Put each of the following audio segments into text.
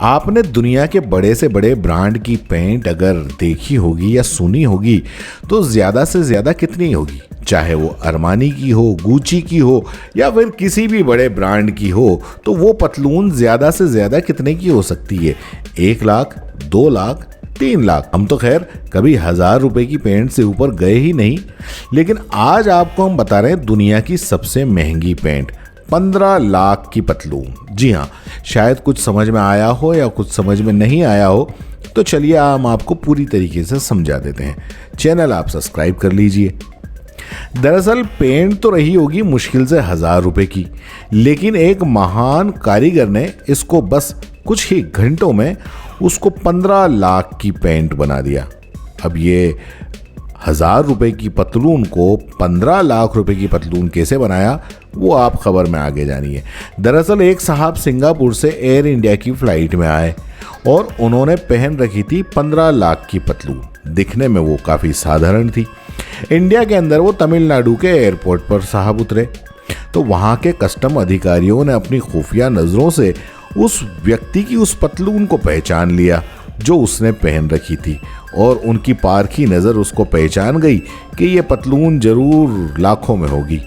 आपने दुनिया के बड़े से बड़े ब्रांड की पेंट अगर देखी होगी या सुनी होगी तो ज़्यादा से ज़्यादा कितनी होगी, चाहे वो अरमानी की हो, गुची की हो या फिर किसी भी बड़े ब्रांड की हो, तो वो पतलून ज़्यादा से ज़्यादा कितने की हो सकती है? 1 लाख, 2 लाख, 3 लाख। हम तो खैर कभी 1000 रुपए की पेंट से ऊपर गए ही नहीं, लेकिन आज आपको हम बता रहे हैं दुनिया की सबसे महंगी पेंट 15 लाख की पतलून। जी हाँ, शायद कुछ समझ में आया हो या कुछ समझ में नहीं आया हो, तो चलिए हम आपको पूरी तरीके से समझा देते हैं। चैनल आप सब्सक्राइब कर लीजिए। दरअसल पेंट तो रही होगी मुश्किल से 1000 रुपए की, लेकिन एक महान कारीगर ने इसको बस कुछ ही घंटों में उसको 15 लाख की पेंट बना दिया। अब ये 1000 रुपए की पतलून को 15 लाख रुपए की पतलून कैसे बनाया, वो आप खबर में आगे जानिए। दरअसल एक साहब सिंगापुर से एयर इंडिया की फ्लाइट में आए और उन्होंने पहन रखी थी 15 लाख की पतलून। दिखने में वो काफ़ी साधारण थी। इंडिया के अंदर वो तमिलनाडु के एयरपोर्ट पर साहब उतरे तो वहाँ के कस्टम अधिकारियों ने अपनी खुफिया नज़रों से उस व्यक्ति की उस पतलून को पहचान लिया जो उसने पहन रखी थी, और उनकी पारखी नज़र उसको पहचान गई कि ये पतलून जरूर लाखों में होगी।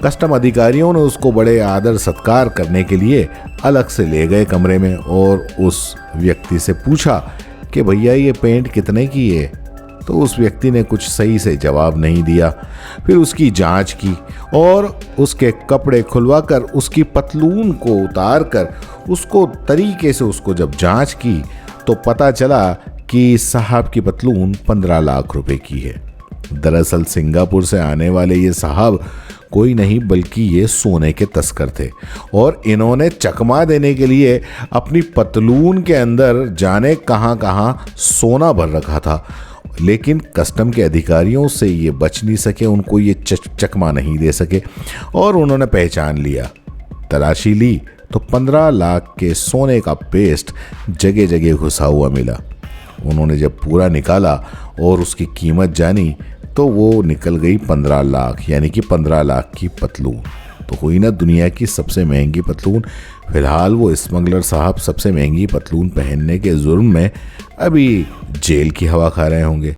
कस्टम अधिकारियों ने उसको बड़े आदर सत्कार करने के लिए अलग से ले गए कमरे में और उस व्यक्ति से पूछा कि भैया ये पेंट कितने की है। तो उस व्यक्ति ने कुछ सही से जवाब नहीं दिया। फिर उसकी जांच की और उसके कपड़े खुलवाकर उसकी पतलून को उतार कर उसको तरीके से उसको जब जांच की तो पता चला कि साहब की पतलून 15 लाख रुपए की है। दरअसल सिंगापुर से आने वाले ये साहब कोई नहीं बल्कि ये सोने के तस्कर थे, और इन्होंने चकमा देने के लिए अपनी पतलून के अंदर जाने कहां कहां सोना भर रखा था, लेकिन कस्टम के अधिकारियों से ये बच नहीं सके, उनको ये चकमा नहीं दे सके और उन्होंने पहचान लिया। तलाशी ली तो 15 लाख के सोने का पेस्ट जगह जगह घुसा हुआ मिला। उन्होंने जब पूरा निकाला और उसकी कीमत जानी तो वो निकल गई 15 लाख, यानी कि 15 लाख की पतलून। तो हुई ना दुनिया की सबसे महंगी पतलून। फिलहाल वो स्मगलर साहब सबसे महंगी पतलून पहनने के जुर्म में अभी जेल की हवा खा रहे होंगे।